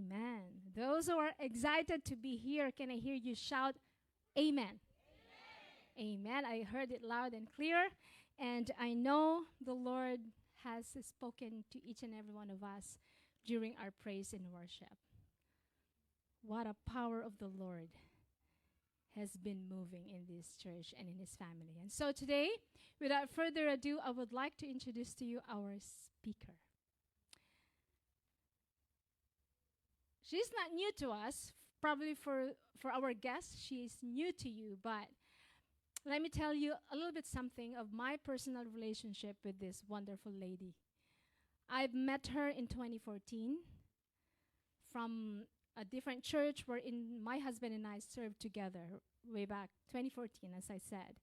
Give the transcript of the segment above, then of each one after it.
Amen. Those who are excited to be here, can I hear you shout amen? Amen. I heard it loud and clear. And I know the Lord has spoken to each and every one of us during our praise and worship. What a power of the Lord has been moving in this church and in his family. And so today, without further ado, I would like to introduce to you our speaker. She's not new to us. Probably for our guests, she is new to you. But let me tell you a little bit something of my personal relationship with this wonderful lady. I've met her in 2014 from a different church wherein my husband and I served together way back 2014, as I said.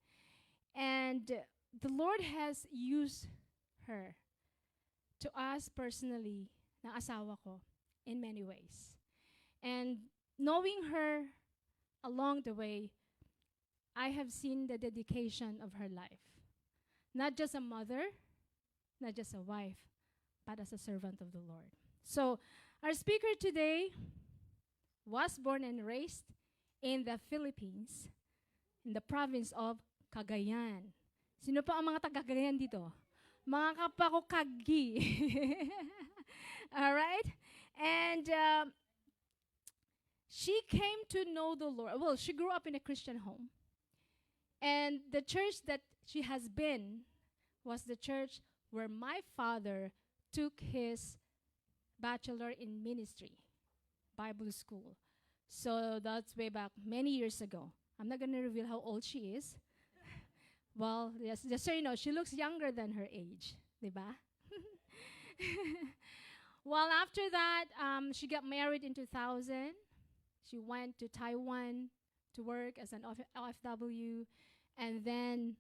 And the Lord has used her to us personally, na asawa ko, in many ways. And knowing her along the way, I have seen the dedication of her life. Not just a mother, not just a wife, but as a servant of the Lord. So, our speaker today was born and raised in the Philippines, in the province of Cagayan. Sino pa ang mga taga-Cagayan dito? Mga kapakukagi. All right? And she came to know the Lord. Well, she grew up in a Christian home. And the church that she has been was the church where my father took his bachelor in ministry, Bible school. So that's way back many years ago. I'm not going to reveal how old she is. Well, yes, just so you know, she looks younger than her age. Diba? Well, after that, she got married in 2000. She went to Taiwan to work as an OFW. And then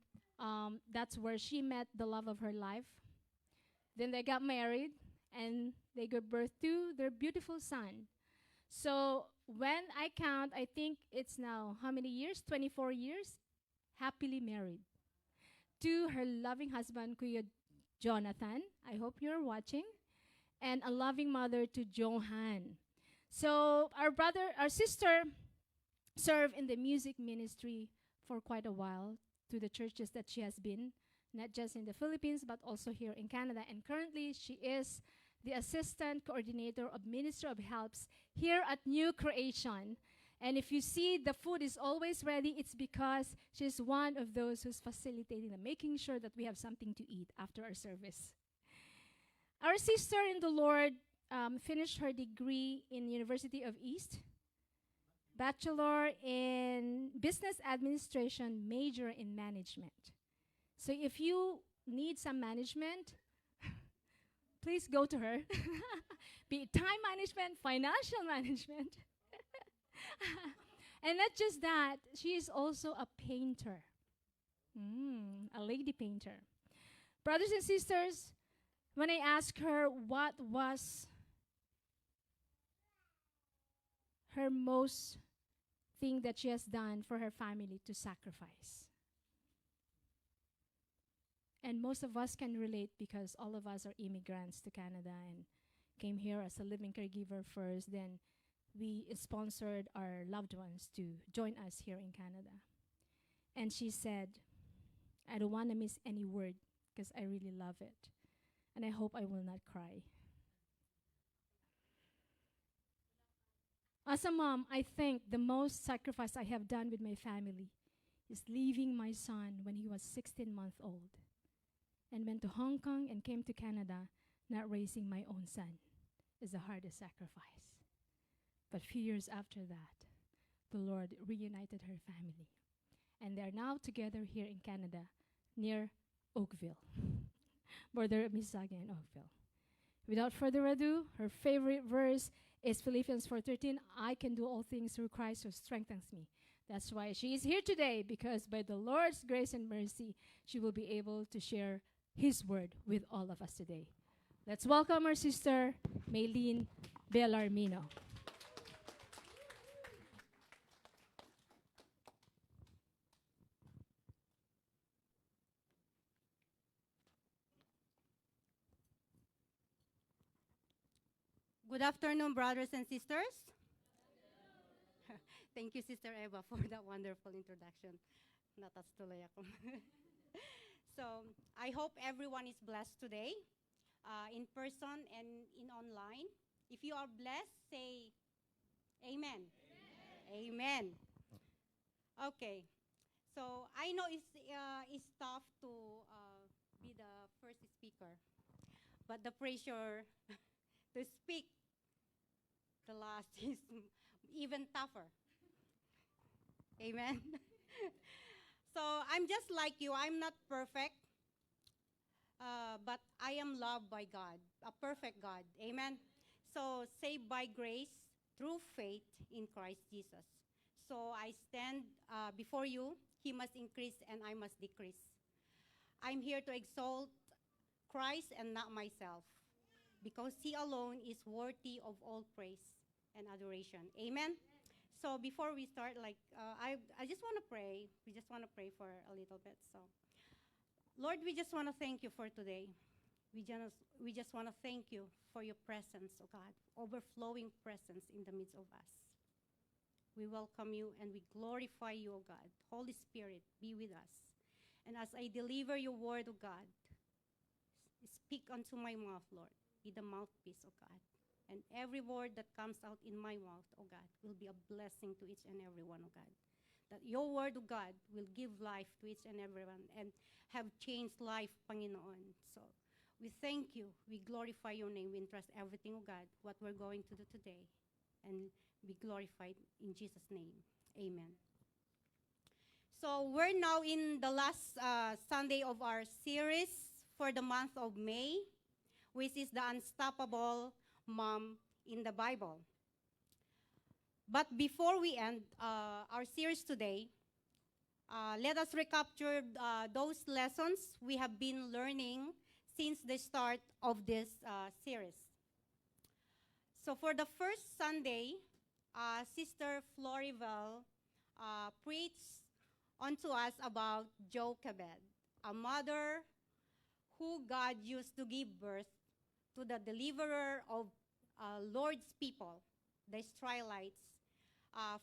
that's where she met the love of her life. Then they got married and they gave birth to their beautiful son. So when I count, I think it's now how many years? 24 years, happily married to her loving husband, Kuya Jonathan. I hope you're watching. And a loving mother to Johan. So our sister served in the music ministry for quite a while to the churches that she has been, not just in the Philippines, but also here in Canada. And currently, she is the assistant coordinator of Ministry of Helps here at New Creation. And if you see the food is always ready, it's because she's one of those who's facilitating and making sure that we have something to eat after our service. Our sister in the Lord finished her degree in University of East, bachelor in business administration, major in management. So if you need some management, please go to her. Be it time management, financial management. And not just that, she is also a painter. A lady painter. Brothers and sisters, when I asked her what was her most thing that she has done for her family to sacrifice. And most of us can relate because all of us are immigrants to Canada and came here as a living caregiver first. Then we sponsored our loved ones to join us here in Canada. And she said, I don't want to miss any word because I really love it. And I hope I will not cry. As a mom, I think the most sacrifice I have done with my family is leaving my son when he was 16 months old and went to Hong Kong and came to Canada, not raising my own son is the hardest sacrifice. But a few years after that, the Lord reunited her family. And they're now together here in Canada, near Oakville, border of Mississauga and Oakville. Without further ado, her favorite verse is Philippians 4:13. I can do all things through Christ who strengthens me. That's why she is here today, because by the Lord's grace and mercy, she will be able to share His word with all of us today. Let's welcome our sister, Maylene Bellarmino. Good afternoon, brothers and sisters. Thank you, Sister Eva, for that wonderful introduction. Natas tuloy ako. So, I hope everyone is blessed today, in person and in online. If you are blessed, say amen. Amen. Okay. So, I know it's tough to be the first speaker, but the pressure to speak the last is even tougher. Amen. So I'm just like you. I'm not perfect, but I am loved by God, a perfect God. Amen. So saved by grace through faith in Christ Jesus. So I stand before you. He must increase and I must decrease. I'm here to exalt Christ and not myself, because He alone is worthy of all praise and adoration. Amen. So before we start, I just want to pray. We just want to pray for a little bit. So, Lord, we just want to thank you for today. We just want to thank you for your presence, oh God, overflowing presence in the midst of us. We welcome you and we glorify you, oh God. Holy Spirit, be with us. And as I deliver your word, oh God, speak unto my mouth, Lord. Be the mouthpiece, oh God. And every word that comes out in my mouth, oh God, will be a blessing to each and every one, oh God. That your word, oh God, will give life to each and every one and have changed life, Panginoon. So we thank you. We glorify your name. We entrust everything, oh God, what we're going to do today. And be glorified in Jesus' name. Amen. So we're now in the last Sunday of our series for the month of May, which is the Unstoppable Mom in the Bible. But before we end our series today, let us recapture those lessons we have been learning since the start of this series. So for the first Sunday, Sister Floribel preached unto us about Jochebed, a mother who God used to give birth to the deliverer of Lord's people, the Israelites,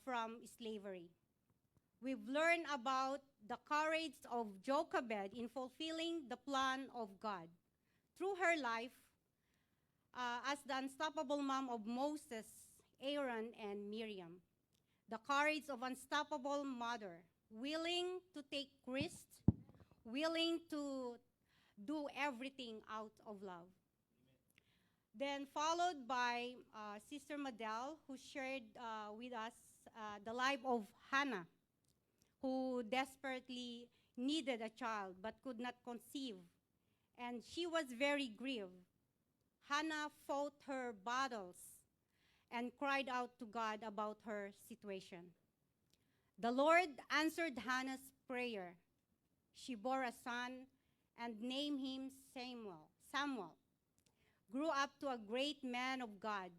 from slavery. We've learned about the courage of Jochebed in fulfilling the plan of God through her life as the unstoppable mom of Moses, Aaron, and Miriam. The courage of unstoppable mother, willing to take risks, willing to do everything out of love. Then followed by Sister Madel, who shared with us the life of Hannah, who desperately needed a child but could not conceive. And she was very grieved. Hannah fought her battles and cried out to God about her situation. The Lord answered Hannah's prayer. She bore a son and named him Samuel. Grew up to a great man of God,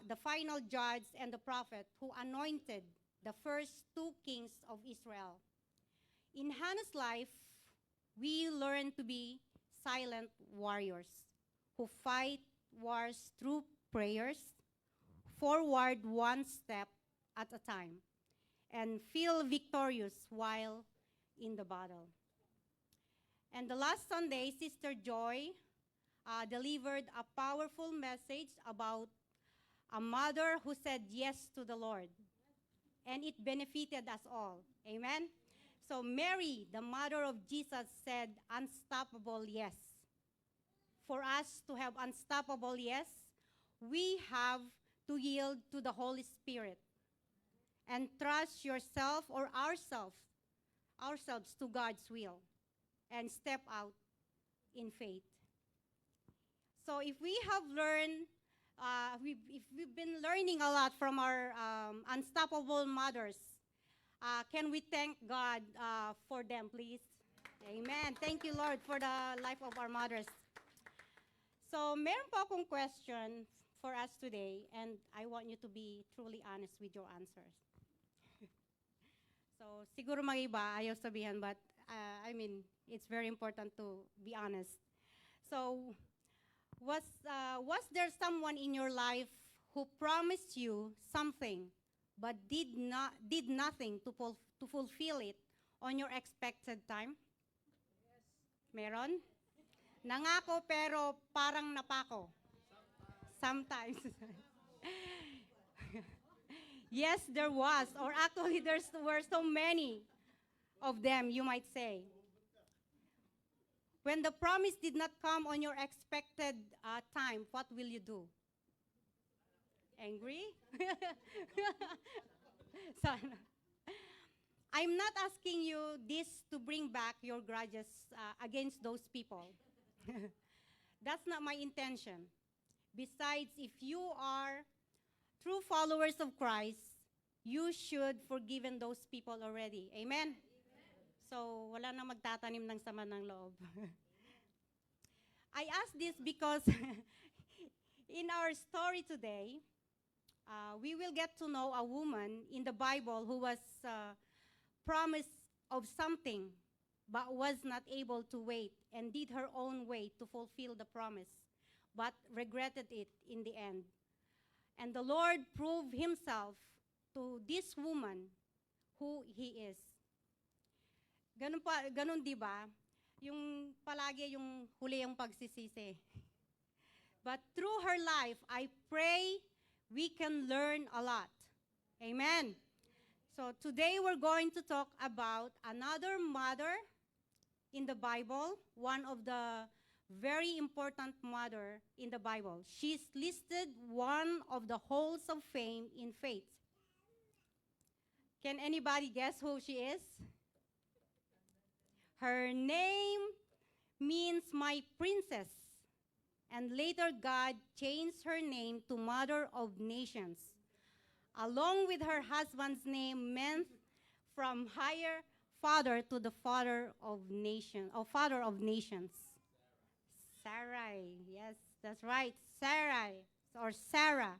the final judge and the prophet who anointed the first two kings of Israel. In Hannah's life, we learn to be silent warriors who fight wars through prayers, forward one step at a time, and feel victorious while in the battle. And the last Sunday, Sister Joy delivered a powerful message about a mother who said yes to the Lord. And it benefited us all. Amen? So Mary, the mother of Jesus, said unstoppable yes. For us to have unstoppable yes, we have to yield to the Holy Spirit and trust yourself or ourselves to God's will and step out in faith. So if we have learned, if we've been learning a lot from our unstoppable mothers, can we thank God for them, please? Amen. Thank you, Lord, for the life of our mothers. So meron po akong question for us today, and I want you to be truly honest with your answers. So siguro mga iba ayaw sabihan, but I mean, it's very important to be honest. So Was there someone in your life who promised you something but did nothing to fulfill it on your expected time? Meron? Nangako pero parang napako. Sometimes. Yes, there was. Or actually, were so many of them, you might say. When the promise did not come on your expected time, what will you do? Angry? Sana. I'm not asking you this to bring back your grudges against those people. That's not my intention. Besides, if you are true followers of Christ, you should forgiven those people already. Amen? So, wala na magtatanim ng sama ng loob. I ask this because in our story today, we will get to know a woman in the Bible who was promised of something but was not able to wait and did her own way to fulfill the promise, but regretted it in the end. And the Lord proved himself to this woman who he is. Ganun di ba? Yung palagi yung huli yung pagsisisi. But through her life, I pray we can learn a lot. Amen. So today we're going to talk about another mother in the Bible, one of the very important mother in the Bible. She's listed one of the halls of fame in faith. Can anybody guess who she is? Her name means my princess. And later God changed her name to Mother of Nations, along with her husband's name meant from higher father to the father of nations, or father of nations. Sarai, yes, that's right, Sarai, or Sarah,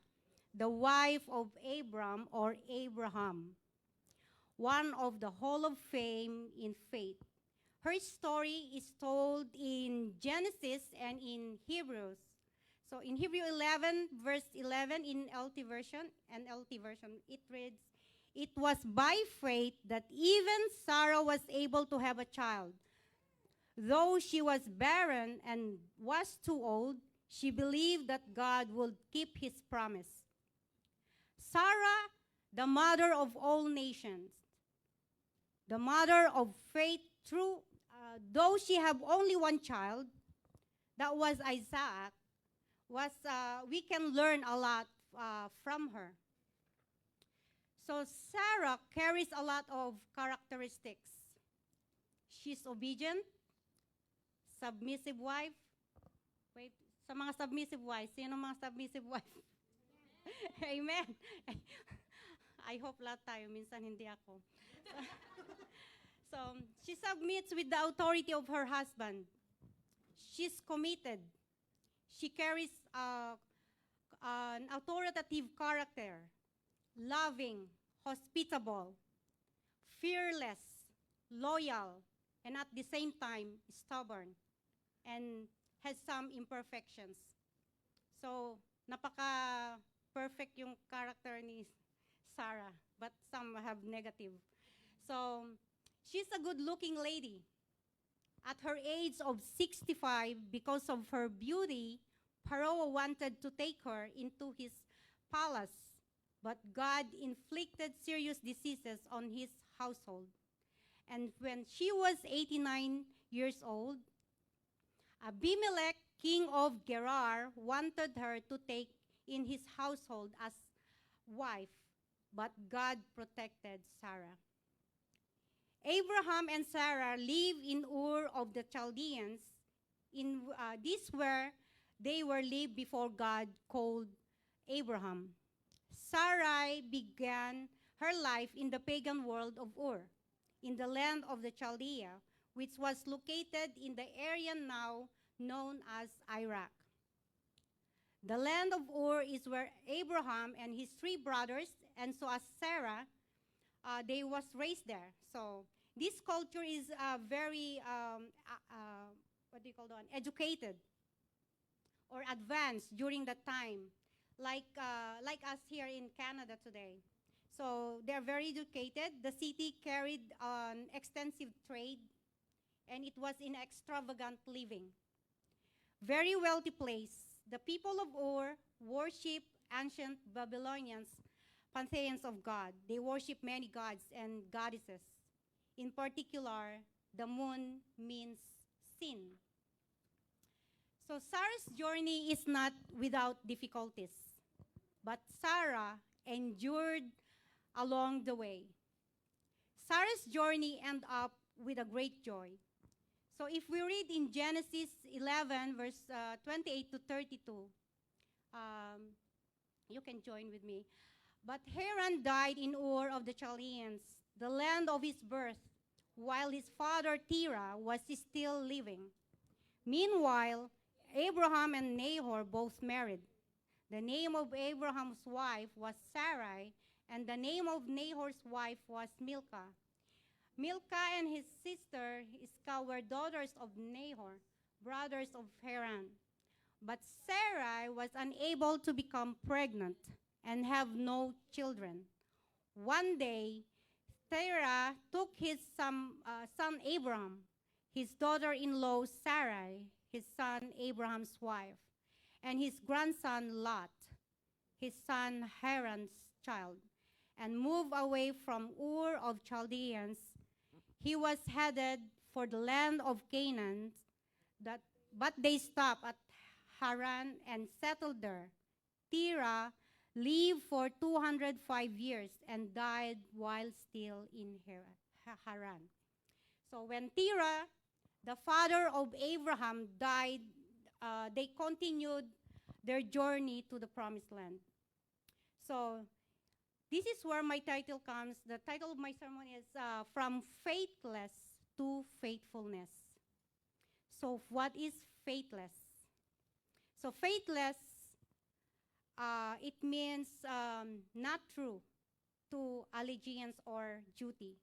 the wife of Abram or Abraham, one of the Hall of Fame in faith. Her story is told in Genesis and in Hebrews. So in Hebrew 11, verse 11 in NLT version, it reads, "It was by faith that even Sarah was able to have a child. Though she was barren and was too old, she believed that God would keep his promise." Sarah, the mother of all nations, the mother of faith, though she had only one child, that was Isaac, we can learn a lot from her. So Sarah carries a lot of characteristics. She's obedient, submissive wife. Wait, sa mga submissive wives, sino mga submissive wife? Amen. I hope lahat tayo, minsan hindi ako. So, she submits with the authority of her husband. She's committed. She carries an authoritative character, loving, hospitable, fearless, loyal, and at the same time, stubborn, and has some imperfections. So, napaka-perfect yung character ni Sarah, but some have negative. So, she's a good-looking lady. At her age of 65, because of her beauty, Pharaoh wanted to take her into his palace, but God inflicted serious diseases on his household. And when she was 89 years old, Abimelech, king of Gerar, wanted her to take in his household as wife, but God protected Sarah. Abraham and Sarah lived in Ur of the Chaldeans. This where they were lived before God called Abraham. Sarai began her life in the pagan world of Ur, in the land of the Chaldea, which was located in the area now known as Iraq. The land of Ur is where Abraham and his three brothers, and so as Sarah, they was raised there. So this culture is very, educated. or advanced during that time, like us here in Canada today. So they're very educated. The city carried on extensive trade, and it was in extravagant living. Very wealthy place. The people of Ur worship ancient Babylonians pantheons of God. They worship many gods and goddesses. In particular, the moon means sin. So Sarah's journey is not without difficulties, but Sarah endured along the way. Sarah's journey ended up with a great joy. So if we read in Genesis 11, verse 28 to 32, um, you can join with me. But Haran died in Ur of the Chaldeans, the land of his birth, while his father Terah was still living. Meanwhile, Abraham and Nahor both married. The name of Abraham's wife was Sarai, and the name of Nahor's wife was Milcah. Milcah and his sister Iscah were daughters of Nahor, brothers of Haran. But Sarai was unable to become pregnant and have no children. One day, Terah took his son Abraham, his daughter-in-law Sarai, his son Abraham's wife, and his grandson Lot, his son Haran's child, and moved away from Ur of Chaldeans. He was headed for the land of Canaan, but they stopped at Haran and settled there. Terah lived for 205 years and died while still in Haran. So when Terah, the father of Abraham, died, they continued their journey to the promised land. So this is where my title comes. The title of my sermon is From Faithless to Faithfulness. So what is faithless? So faithless, it means not true to allegiance or duty.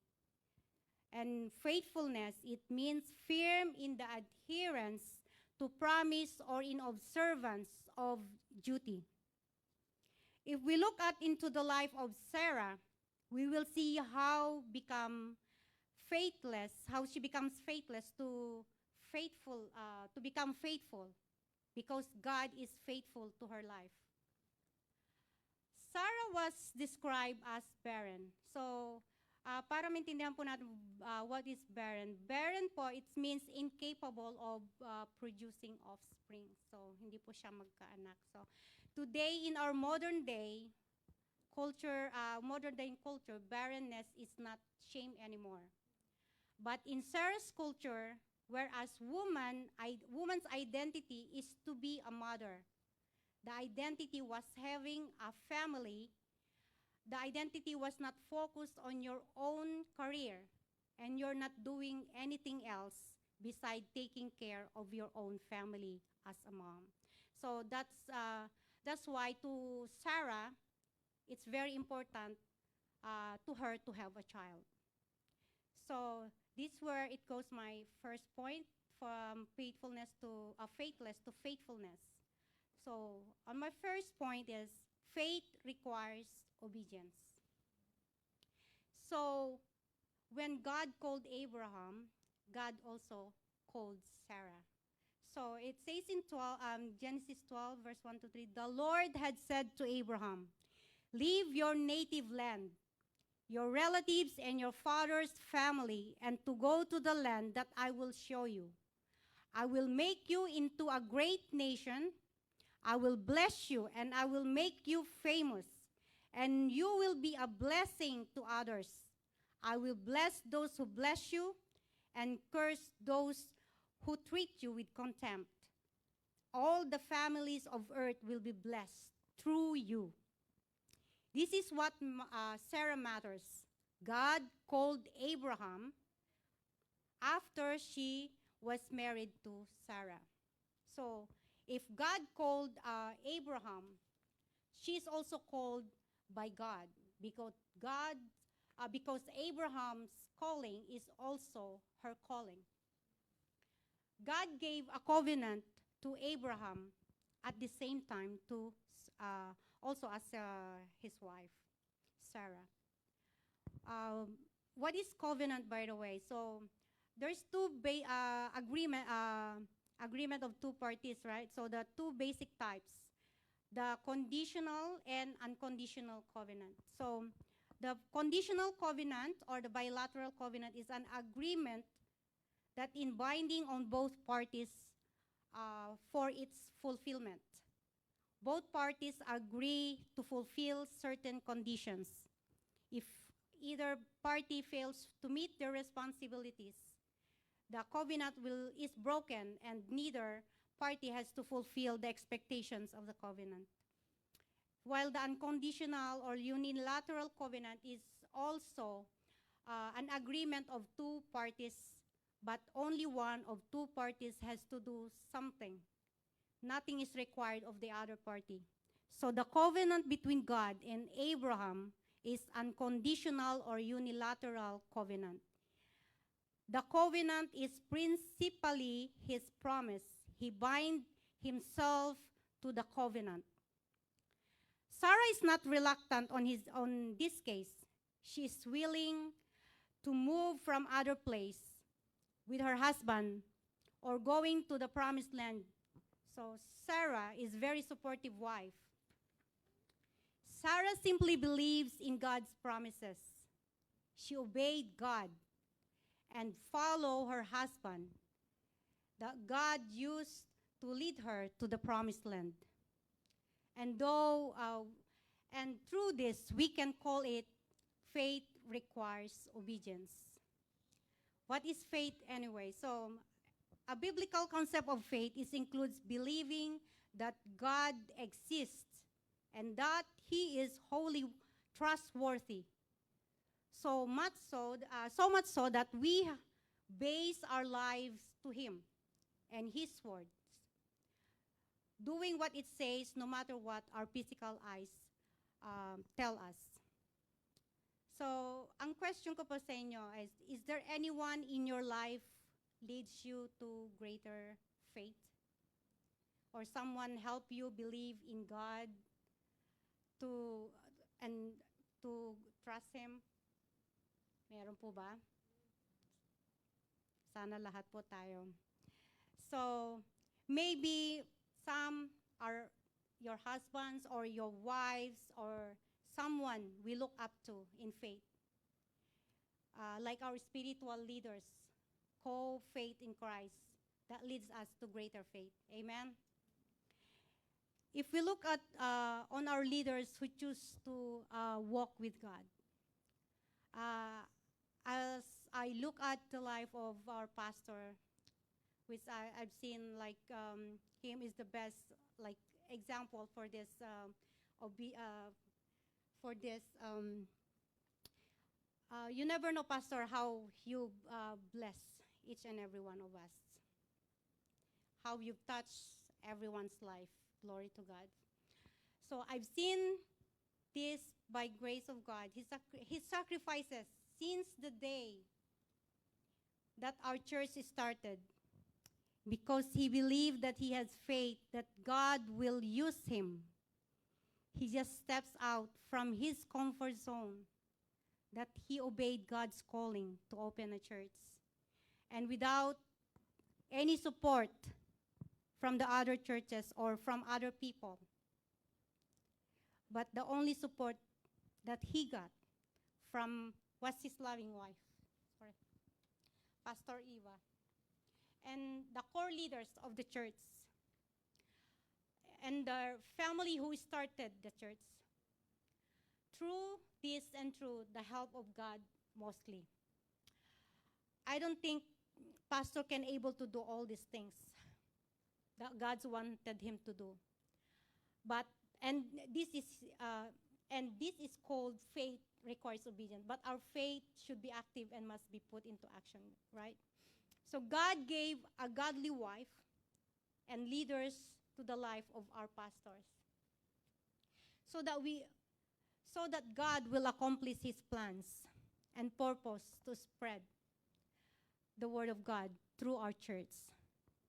And faithfulness, it means firm in the adherence to promise or in observance of duty. If we look into the life of Sarah, we will see how she becomes faithless to become faithful, because God is faithful to her life. Sarah was described as barren. So, para maintindihan po natin what is barren. Barren po, it means incapable of producing offspring. So, hindi po siya magkaanak. So, today, in our modern day culture, barrenness is not shame anymore. But in Sarah's culture, whereas woman's identity is to be a mother, the identity was having a family, the identity was not focused on your own career, and you're not doing anything else besides taking care of your own family as a mom. So that's why to Sarah, it's very important to her to have a child. So this is where it goes my first point, from faithless to faithfulness. So on my first point is faith requires obedience. So when God called Abraham, God also called Sarah. So it says in Genesis 12, verse 1 to 3, the Lord had said to Abraham, leave your native land, your relatives and your father's family, and to go to the land that I will show you. I will make you into a great nation. I will bless you, and I will make you famous, and you will be a blessing to others. I will bless those who bless you, and curse those who treat you with contempt. All the families of earth will be blessed through you. This is what Sarah matters. God called Abraham after she was married to Sarah. So if God called Abraham, she's also called by God, because Abraham's calling is also her calling. God gave a covenant to Abraham at the same time to also as his wife, Sarah. What is covenant, by the way? So there's agreement of two parties, right? So the two basic types, the conditional and unconditional covenant. So the conditional covenant or the bilateral covenant is an agreement that is binding on both parties for its fulfillment. Both parties agree to fulfill certain conditions. If either party fails to meet their responsibilities, the covenant is broken and neither party has to fulfill the expectations of the covenant. While the unconditional or unilateral covenant is also an agreement of two parties, but only one of two parties has to do something. Nothing is required of the other party. So the covenant between God and Abraham is unconditional or unilateral covenant. The covenant is principally his promise. He binds himself to the covenant. Sarah is not reluctant on this case. She is willing to move from other place with her husband or going to the promised land. So Sarah is very supportive wife. Sarah simply believes in God's promises. She obeyed God and followed her husband that God used to lead her to the promised land. And through this, we can call it faith requires obedience. What is faith anyway? So a biblical concept of faith includes believing that God exists and that he is wholly trustworthy. So much so that we base our lives to him and his words, doing what it says no matter what our physical eyes tell us. So, ang question ko po sa inyo is there anyone in your life leads you to greater faith? Or someone help you believe in God and to trust him? Meron po ba? Sana lahat po tayo. So, maybe some are your husbands or your wives or someone we look up to in faith. Like our spiritual leaders, co-faith in Christ, that leads us to greater faith. Amen? If we look at on our leaders who choose to walk with God, as I look at the life of our pastor, which I've seen like him is the best like example for this you never know, Pastor, how you bless each and every one of us, how you've touched everyone's life. Glory to God. So I've seen this by grace of God. His sacrifices since the day that our church started, because he believed that he has faith that God will use him. He just steps out from his comfort zone, that he obeyed God's calling to open a church. And without any support from the other churches or from other people, but the only support that he got was his loving wife, Pastor Eva, and the core leaders of the church, and the family who started the church. Through this and through the help of God mostly. I don't think pastor can able to do all these things that God's wanted him to do. And this is called faith requires obedience. But our faith should be active and must be put into action, right? So God gave a godly wife and leaders to the life of our pastors, so that God will accomplish his plans and purpose to spread the word of God through our church,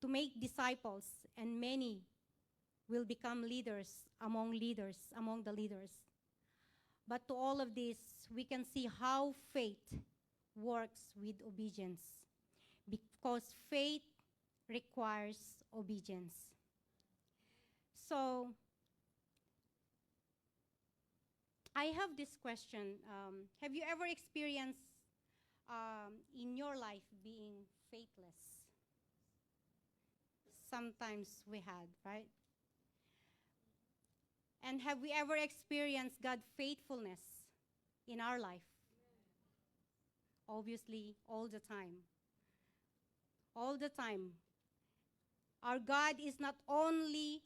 to make disciples and many will become leaders among the leaders. But to all of this, we can see how faith works with obedience, because faith requires obedience. So, I have this question. Have you ever experienced in your life being faithless? Sometimes we had, right? And have we ever experienced God's faithfulness in our life? Obviously, all the time. All the time. Our God is not only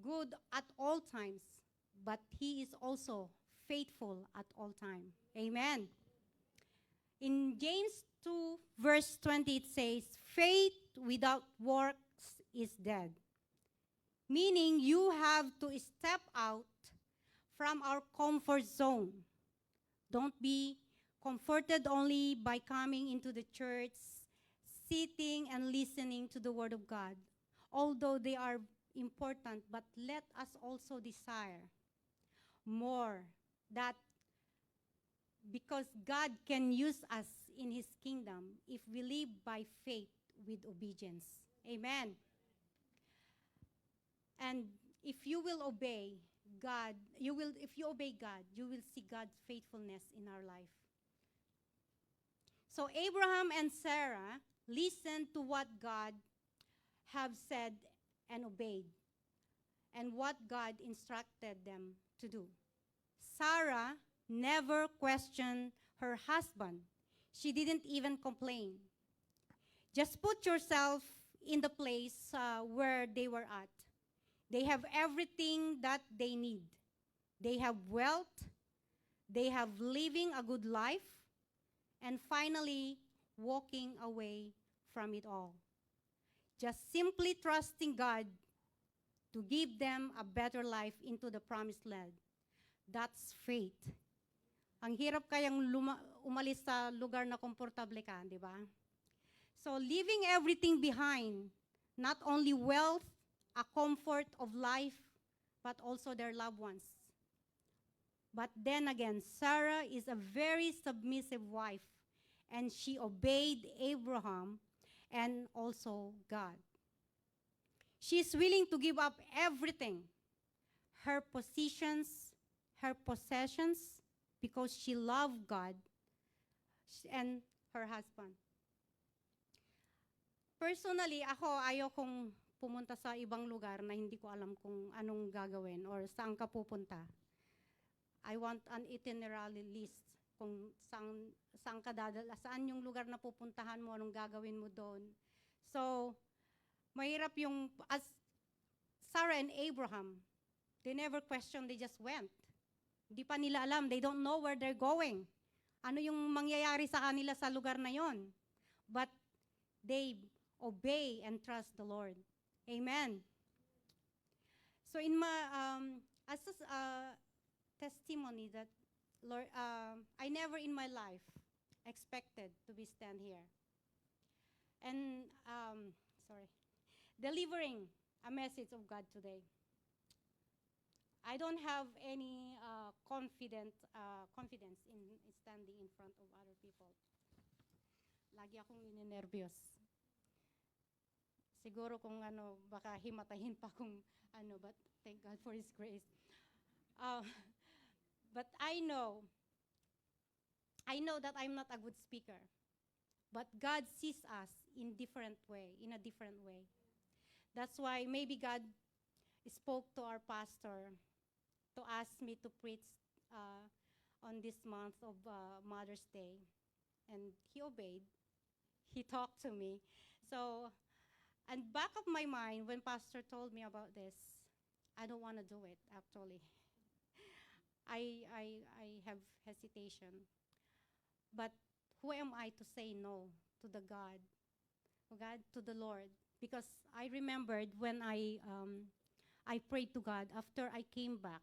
good at all times, but He is also faithful at all time. Amen. In James 2, verse 20, it says, faith without works is dead. Meaning you have to step out from our comfort zone. Don't be comforted only by coming into the church, sitting and listening to the Word of God. Although they are important, but let us also desire more, that because God can use us in His kingdom if we live by faith with obedience. Amen. And if you will obey God, if you obey God, you will see God's faithfulness in our life. So Abraham and Sarah listened to what God have said and obeyed, and what God instructed them to do. Sarah never questioned her husband. She didn't even complain. Just put yourself in the place where they were at. They have everything that they need. They have wealth. They have living a good life. And finally, walking away from it all. Just simply trusting God to give them a better life into the promised land. That's faith. Ang hirap kayang umalis sa lugar na komportable ka, di ba? So leaving everything behind, not only wealth, a comfort of life, but also their loved ones. But then again, Sarah is a very submissive wife, and she obeyed Abraham and also God. She is willing to give up everything, her positions, her possessions, because she loved God and her husband. Personally, ako ayaw kong pumunta sa ibang lugar na hindi ko alam kung anong gagawin or saan ka pupunta. I want an itinerary list kung saan ka dadala, saan yung lugar na pupuntahan mo, anong gagawin mo doon. So, mahirap yung, as Sarah and Abraham, they never questioned, they just went. Hindi pa nila alam, they don't know where they're going. Ano yung mangyayari sa kanila sa lugar na yon. But they obey and trust the Lord. Amen. So in my, as a testimony that, Lord, I never in my life expected to be stand here. And, delivering a message of God today. I don't have any confidence in standing in front of other people. Lagi akong ninenervyos. Siguro kung ano, baka himatayin pa kung ano, but thank God for His grace. But I know that I'm not a good speaker. But God sees us in a different way. That's why maybe God spoke to our pastor to ask me to preach on this month of Mother's Day. And he obeyed. He talked to me. So, and back of my mind, when pastor told me about this, I don't want to do it, actually. I have hesitation. But who am I to say no to the God, to the Lord? Because I remembered when I prayed to God after I came back.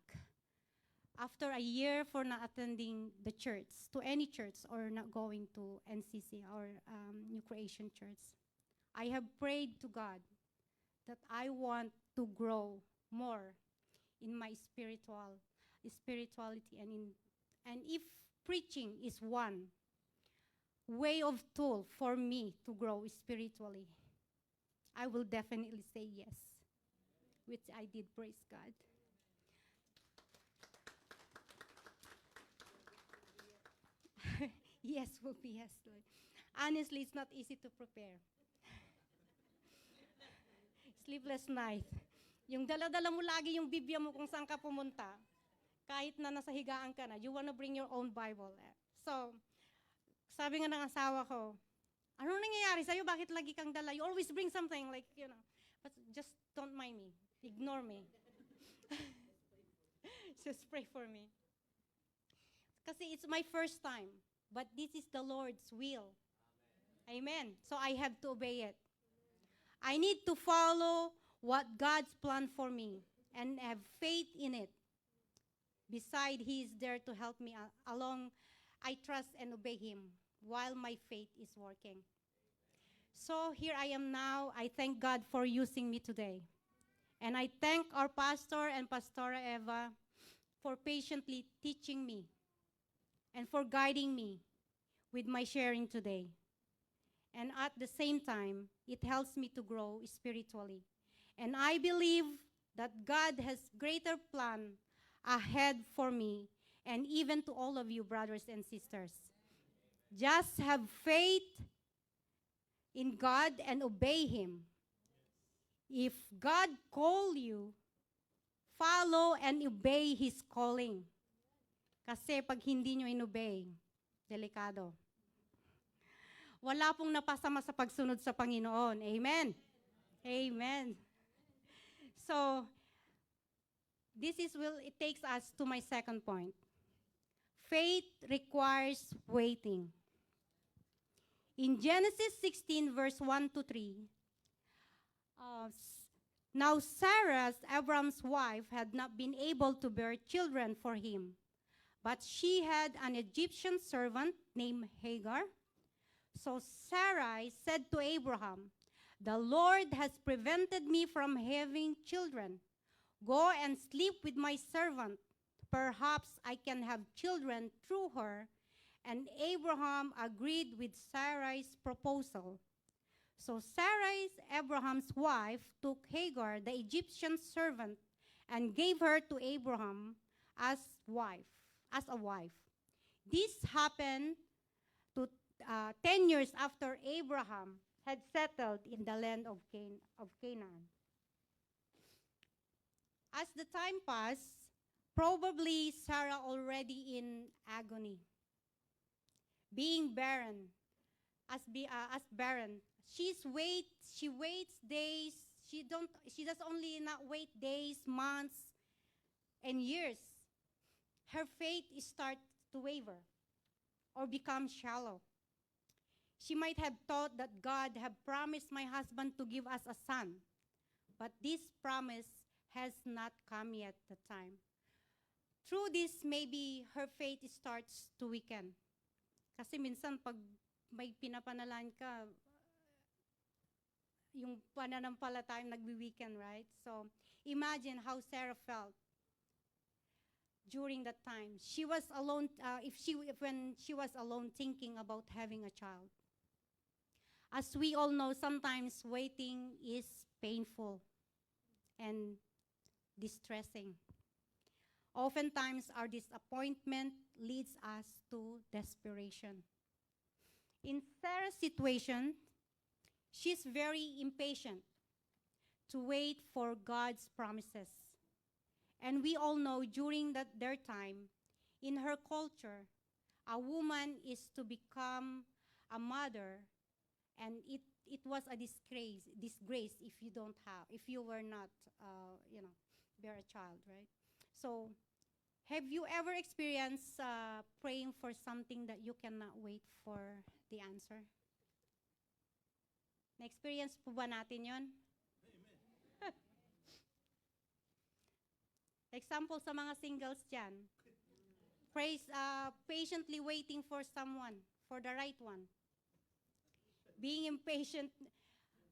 After a year for not attending the church, to any church, or not going to NCC or New Creation Church, I have prayed to God that I want to grow more in my spirituality, and if preaching is one way of tool for me to grow spiritually, I will definitely say yes, which I did. Praise God. Yes will be yes, Lord. Honestly, it's not easy to prepare. Sleepless night. Yung dala-dala mo lagi yung Biblia mo kung saan ka pumunta, kahit na nasa higaan ka na, you wanna bring your own Bible. So, sabi nga ng asawa ko, ano nangyayari sa'yo? Bakit lagi kang dala? You always bring something, like, but just don't mind me. Ignore me. Just pray for me. Kasi it's my first time, but this is the Lord's will. Amen. So I have to obey it. I need to follow what God's plan for me and have faith in it. Beside, He is there to help me along. I trust and obey Him while my faith is working. So here I am now. I thank God for using me today. And I thank our pastor and Pastora Eva for patiently teaching me and for guiding me with my sharing today. And at the same time, it helps me to grow spiritually. And I believe that God has greater plan ahead for me and even to all of you, brothers and sisters. Just have faith in God and obey Him. If God call you, follow and obey His calling. Kasi pag hindi nyo inobey, delikado. Wala pong napasama sa pagsunod sa Panginoon. Amen? Amen. So, it takes us to my second point. Faith requires waiting. In Genesis 16, verse 1 to 3, now Sarah, Abraham's wife, had not been able to bear children for him, but she had an Egyptian servant named Hagar. So Sarai said to Abraham, "The Lord has prevented me from having children. Go and sleep with my servant. Perhaps I can have children through her." And Abraham agreed with Sarai's proposal. So Sarai, Abraham's wife, took Hagar, the Egyptian servant, and gave her to Abraham as a wife. This happened 10 years after Abraham had settled in the land of Canaan. As the time passed, probably Sarah already in agony, being barren, as barren. She waits days. She does only not wait days, months, and years. Her faith starts to waver or become shallow. She might have thought that God had promised my husband to give us a son, but this promise has not come yet the time. Through this, maybe her faith starts to weaken. Kasi minsan pag may pinapanalan ka, yung pananampalataya nagwi-weaken, right? So imagine how Sarah felt during that time. She was alone. When she was alone, thinking about having a child. As we all know, sometimes waiting is painful and distressing. Oftentimes, our disappointment leads us to desperation. In Sarah's situation, she's very impatient to wait for God's promises. And we all know during their time, in her culture, a woman is to become a mother, and it was a disgrace if you were not, bear a child, right? So, have you ever experienced praying for something that you cannot wait for the answer? Na-experience po ba natin yon? Example sa mga singles dyan. Patiently waiting for someone, for the right one. Being impatient,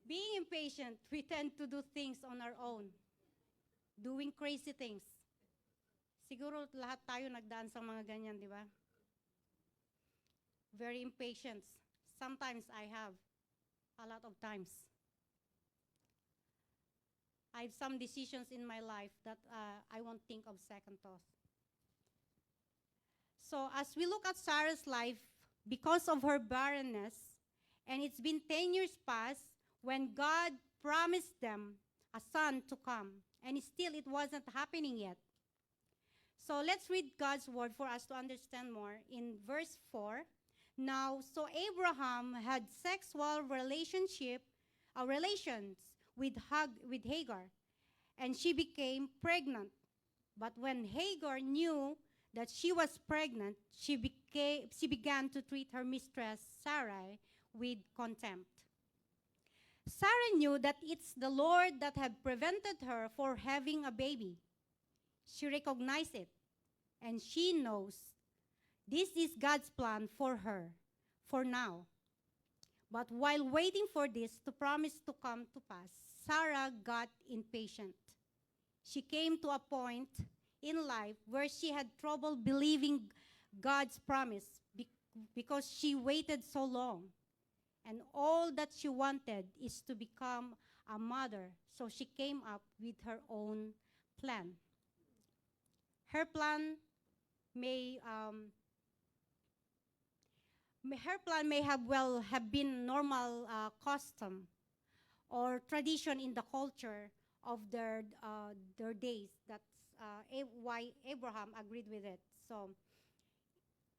we tend to do things on our own. doing crazy things. Siguro lahat tayo nagdaan sa mga ganyan, di ba? Very impatient. Sometimes I have, a lot of times. I have some decisions in my life that I won't think of second thought. So as we look at Sarah's life, because of her barrenness, and it's been 10 years past when God promised them a son to come, and still it wasn't happening yet. So let's read God's word for us to understand more. In verse 4, now, so Abraham had sexual relations with Hagar, and she became pregnant. But when Hagar knew that she was pregnant, she began to treat her mistress, Sarai, with contempt. Sarah knew that it's the Lord that had prevented her from having a baby. She recognized it, and she knows this is God's plan for her, for now. But while waiting for this to promise to come to pass, Sarah got impatient. She came to a point in life where she had trouble believing God's promise because she waited so long. And all that she wanted is to become a mother. So she came up with her own plan. Her plan may have been normal custom or tradition in the culture of their days. That's why Abraham agreed with it. So,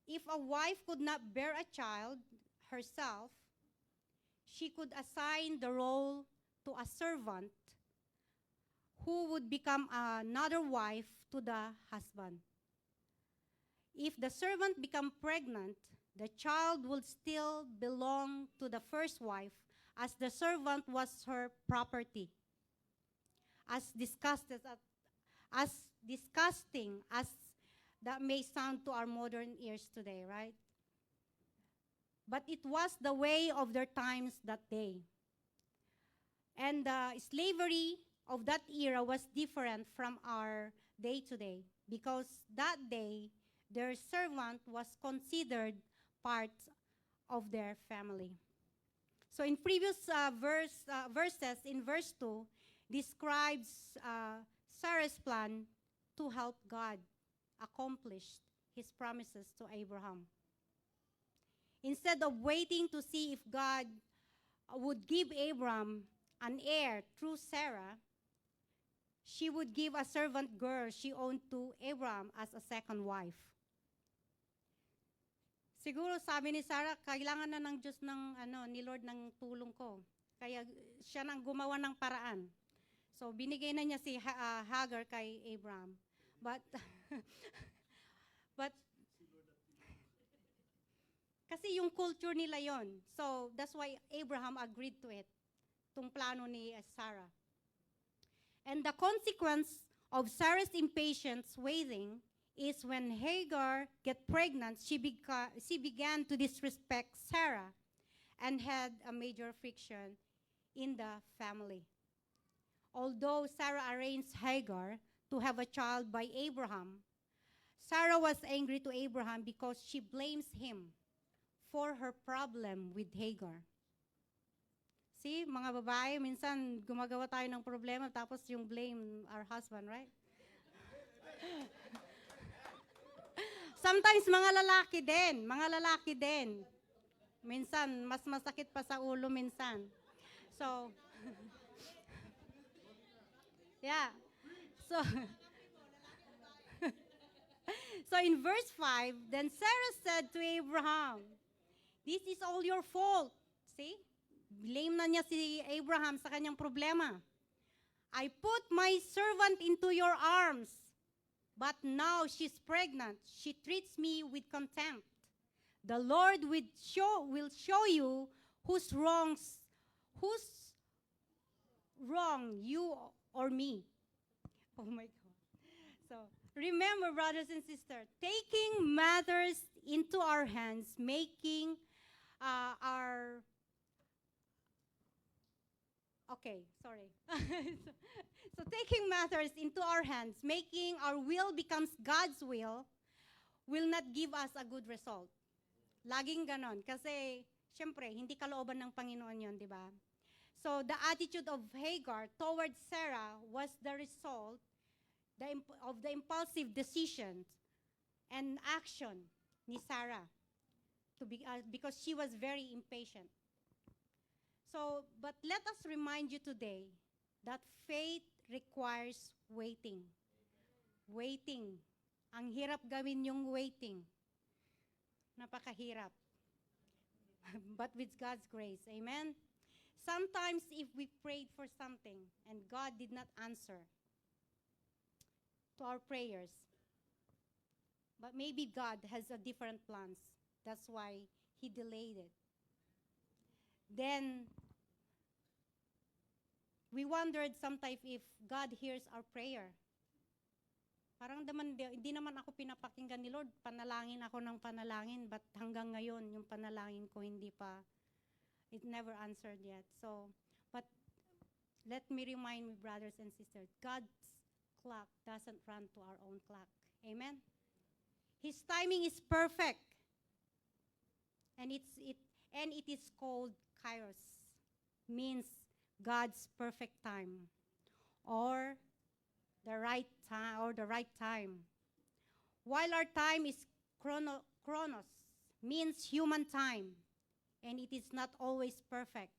if a wife could not bear a child herself, she could assign the role to a servant who would become another wife to the husband. If the servant become pregnant, the child would still belong to the first wife, as the servant was her property. As disgusting as that may sound to our modern ears today, right? But it was the way of their times that day. And the slavery of that era was different from our day today, because that day, their servant was considered part of their family. So in previous verses, in verse 2, describes Sarah's plan to help God accomplish his promises to Abraham. Instead of waiting to see if God would give Abraham an heir through Sarah, she would give a servant girl she owned to Abraham as a second wife. Siguro sabi ni Sarah, kailangan na ng Diyos ni Lord ng tulong ko. Kaya siya nang gumawa ng paraan. So binigay na niya si Hagar kay Abraham. But kasi yung culture nila yon. So that's why Abraham agreed to it. Tung plano ni Sarah. And the consequence of Sarah's impatience waiting is when Hagar get pregnant, she began to disrespect Sarah and had a major friction in the family. Although Sarah arranged Hagar to have a child by Abraham, Sarah was angry to Abraham because she blames him for her problem with Hagar. See, mga babae, minsan gumagawa tayo ng problema tapos yung blame our husband, right? Sometimes mga lalaki din. Minsan, mas masakit pa sa ulo minsan. So, yeah. So in verse 5, then Sarah said to Abraham, "This is all your fault." See? Blame na niya si Abraham sa kanyang problema. "I put my servant into your arms, but now she's pregnant. She treats me with contempt. The Lord will show you who's wrong, you or me." Oh my God. So, remember, brothers and sisters, taking matters into our hands, making Okay, sorry. So taking matters into our hands, making our will becomes God's will not give us a good result. Laging ganon. Kasi, syempre, hindi kalooban ng Panginoon yon, di ba? So, the attitude of Hagar towards Sarah was the result of the impulsive decisions and action ni Sarah because she was very impatient. So, but let us remind you today that faith requires waiting. Waiting. Ang hirap gawin yung waiting. Napakahirap. But with God's grace, amen? Sometimes if we prayed for something and God did not answer to our prayers, but maybe God has a different plans. That's why He delayed it. Then, we wondered sometimes if God hears our prayer. Parang hindi naman ako pinapakinggan ni Lord. Panalangin ako ng panalangin, but hanggang ngayon, yung panalangin ko it never answered yet. So, but let me remind you, brothers and sisters, God's clock doesn't run to our own clock. Amen? His timing is perfect. And it is called Kairos, means God's perfect time, or the right time. While our time is chronos, means human time, and it is not always perfect.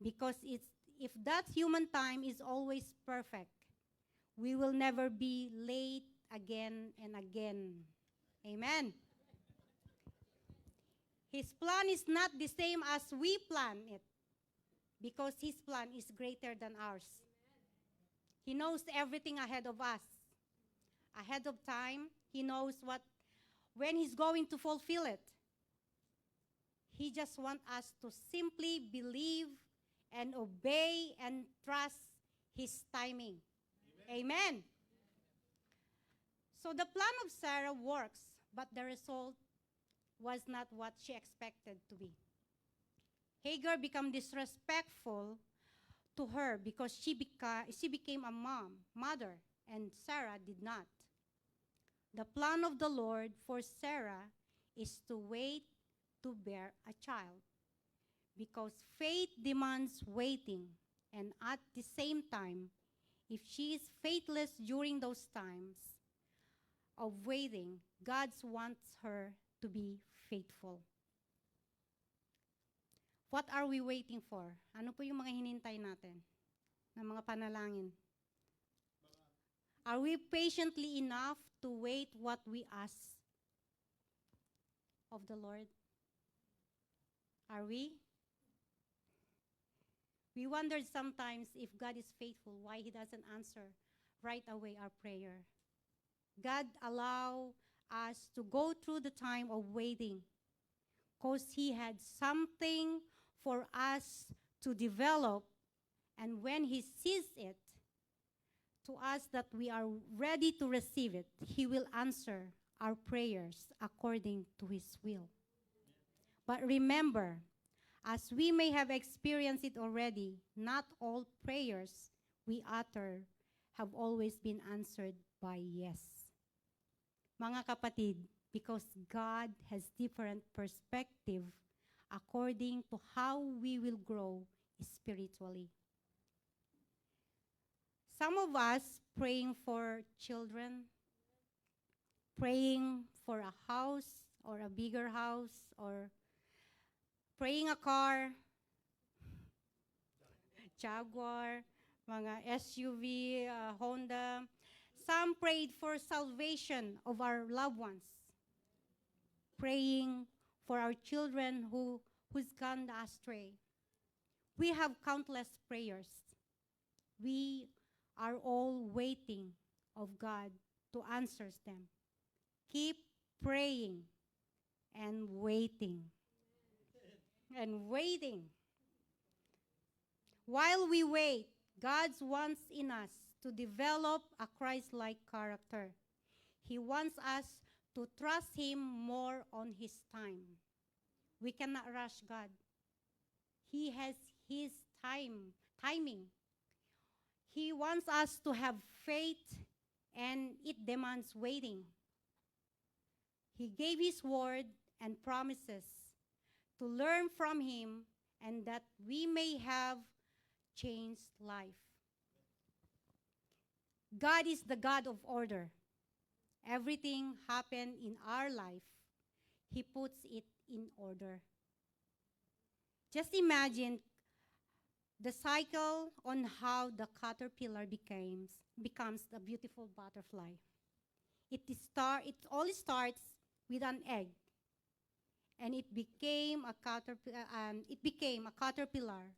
Because if that human time is always perfect, we will never be late again and again. Amen. His plan is not the same as we plan it, because His plan is greater than ours. He knows everything ahead of us. Ahead of time, He knows when He's going to fulfill it. He just wants us to simply believe and obey and trust His timing. Amen. So the plan of Sarah works, but the result was not what she expected to be. Hagar became disrespectful to her because she became a mother, and Sarah did not. The plan of the Lord for Sarah is to wait to bear a child, because faith demands waiting, and at the same time, if she is faithless during those times of waiting, God wants her to be faithful. What are we waiting for? Ano po yung mga hinintay natin na mga panalangin? Are we patiently enough to wait what we ask of the Lord? Are we? We wondered sometimes if God is faithful, why He doesn't answer right away our prayer. God allow us to go through the time of waiting because He had something for us to develop, and when He sees it to us that we are ready to receive it, He will answer our prayers according to His will. But remember, as we may have experienced it already, not all prayers we utter have always been answered by yes. Mga kapatid, because God has different perspective according to how we will grow spiritually. Some of us praying for children, praying for a house or a bigger house, or praying a car, Jaguar, mga SUV, Honda. Some prayed for salvation of our loved ones, praying for our children who's gone astray. We have countless prayers. We are all waiting of God to answer them. Keep praying and waiting. And waiting. While we wait, God wants in us to develop a Christ-like character. He wants us to trust Him more on His time. We cannot rush God. He has His timing. He wants us to have faith, and it demands waiting. He gave His word and promises to learn from Him, and that we may have changed life. God is the God of order. Everything happened in our life, He puts it in order. Just imagine the cycle on how the caterpillar becomes a beautiful butterfly. It all starts with an egg, and it became a caterpillar.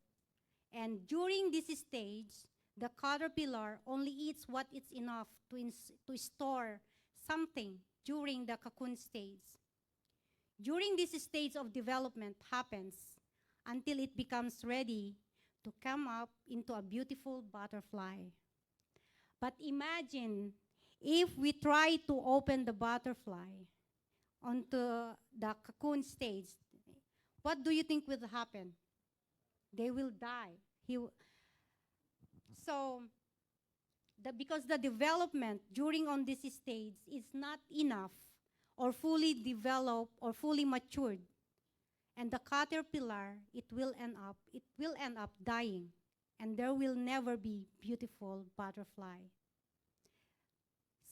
And during this stage, the caterpillar only eats what is enough to store something during the cocoon stage. During this stage of development happens until it becomes ready to come up into a beautiful butterfly. But imagine if we try to open the butterfly onto the cocoon stage, what do you think will happen? They will die. Because the development during on this stage is not enough or fully developed or fully matured, and the caterpillar, it will end up dying, and there will never be beautiful butterfly.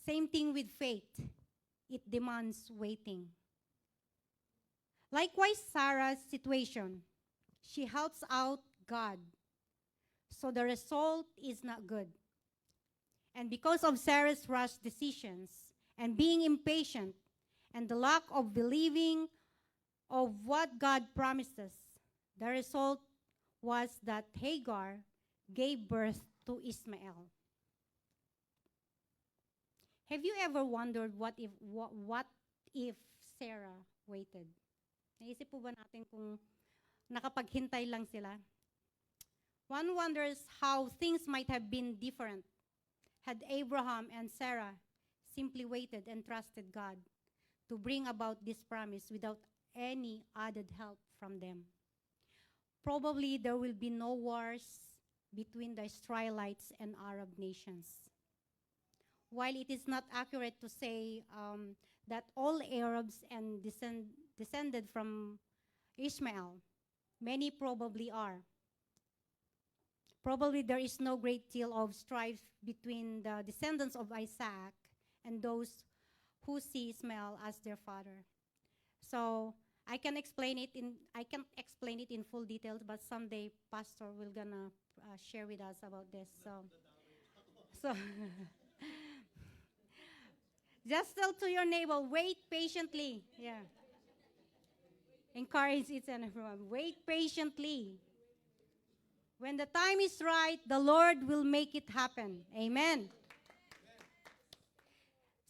Same thing with faith. It demands waiting. Likewise, Sarah's situation, she helps out God, so the result is not good. And because of Sarah's rash decisions and being impatient and the lack of believing of what God promises, the result was that Hagar gave birth to Ishmael. Have you ever wondered what if Sarah waited? Naisip po ba natin kung nakapaghintay lang sila? One wonders how things might have been different had Abraham and Sarah simply waited and trusted God to bring about this promise without any added help from them. Probably there will be no wars between the Israelites and Arab nations. While it is not accurate to say that all Arabs and descended from Ishmael, many probably are. Probably there is no great deal of strife between the descendants of Isaac and those who see Ishmael as their father. So I can't explain it in full details, but someday Pastor will gonna share with us about this. So just tell to your neighbor, wait patiently. Yeah. Encourage each and everyone. Wait patiently. When the time is right, the Lord will make it happen. Amen.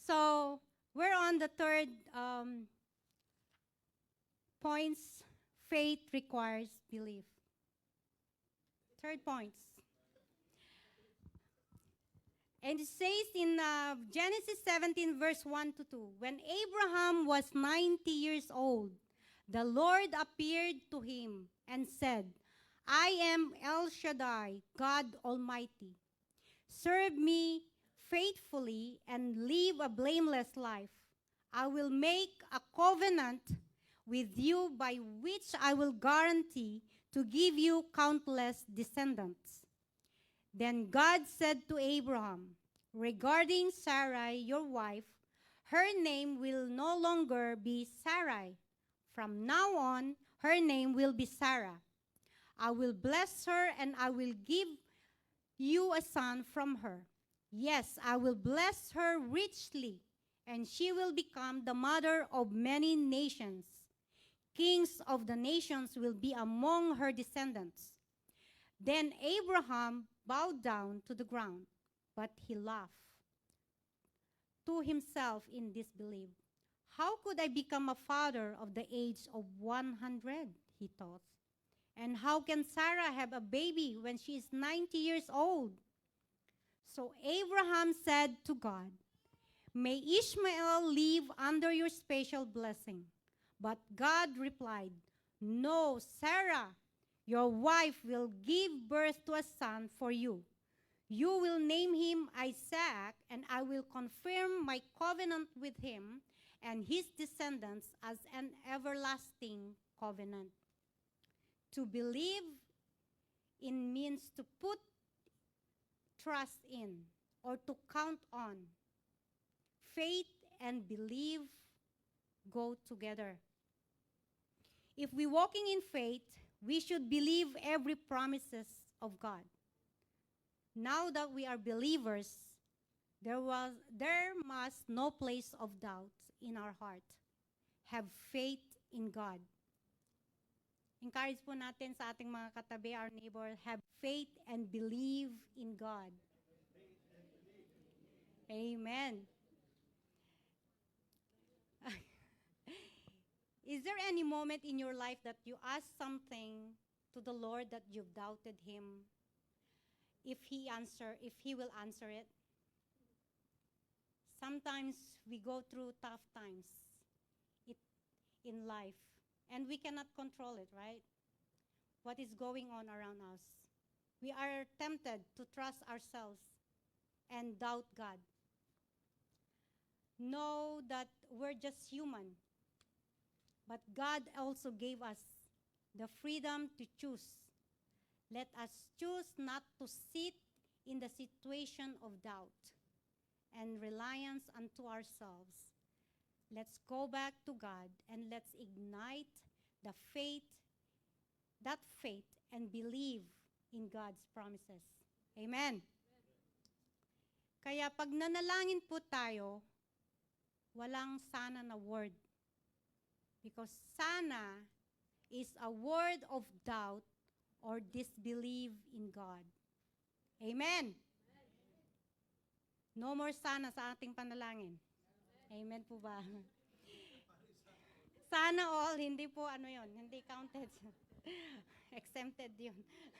So we're on the third points. Faith requires belief. Third points. And it says in Genesis 17, verse 1 to 2, when Abraham was 90 years old, the Lord appeared to him and said, I am El Shaddai, God Almighty. Serve me faithfully and live a blameless life. I will make a covenant with you by which I will guarantee to give you countless descendants. Then God said to Abraham, regarding Sarai, your wife, her name will no longer be Sarai. From now on, her name will be Sarah. I will bless her, and I will give you a son from her. Yes, I will bless her richly, and she will become the mother of many nations. Kings of the nations will be among her descendants. Then Abraham bowed down to the ground, but he laughed to himself in disbelief. How could I become a father of the age of 100, he thought. And how can Sarah have a baby when she is 90 years old? So Abraham said to God, may Ishmael live under your special blessing. But God replied, no, Sarah, Your wife will give birth to a son for you. You will name him Isaac, and I will confirm my covenant with him and his descendants as an everlasting covenant. To believe in means to put trust in or to count on. Faith and believe go together. If we're walking in faith, we should believe every promises of God. Now that we are believers, there must no place of doubt in our heart. Have faith in God. Encourage po natin sa ating mga katabi, our neighbor, have faith and believe in God. Amen. Is there any moment in your life that you ask something to the Lord that you've doubted him? If he will answer it? Sometimes we go through tough times in life, and we cannot control it, right? What is going on around us? We are tempted to trust ourselves and doubt God. Know that we're just human, but God also gave us the freedom to choose. Let us choose not to sit in the situation of doubt and reliance unto ourselves. Let's go back to God and let's ignite that faith, and believe in God's promises. Amen. Kaya pag nanalangin po tayo, walang sana na word. Because sana is a word of doubt or disbelief in God. Amen. No more sana sa ating panalangin. Amen po ba? Sana all, hindi po hindi counted. Exempted yun.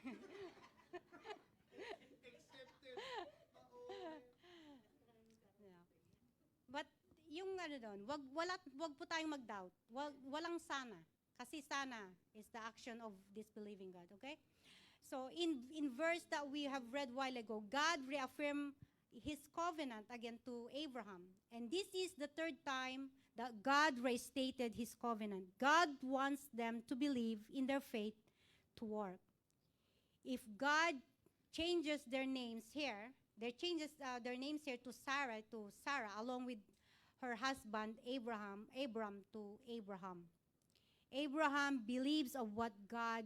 Yeah. But yung wag po tayong mag-doubt. Walang sana. Kasi sana is the action of disbelieving God, okay? So in verse that we have read a while ago, God reaffirmed his covenant again to Abraham. And this is the third time that God restated his covenant. God wants them to believe in their faith to work. If God changes their names here, their names here to Sarah, along with her husband Abram to Abraham. Abraham believes of what God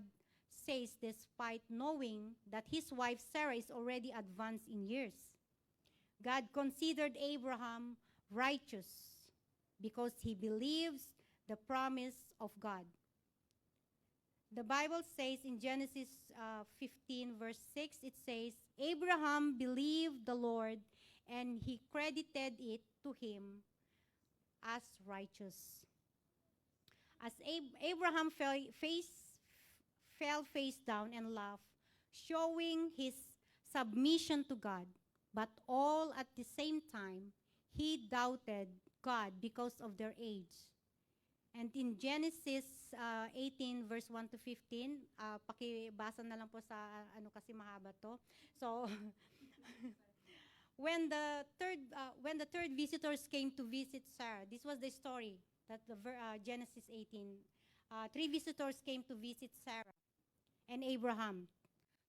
says despite knowing that his wife Sarah is already advanced in years. God considered Abraham righteous because he believes the promise of God. The Bible says in Genesis 15 verse 6, it says, Abraham believed the Lord and he credited it to him as righteous. As Abraham fell face down and laughed, showing his submission to God, but all at the same time, he doubted God because of their age. And in Genesis 18 verse 1 to 15, pakibasa na lang po sa kasi mahaba to. So when the third visitors came to visit Sarah, this was the story that Genesis 18. Three visitors came to visit Sarah and Abraham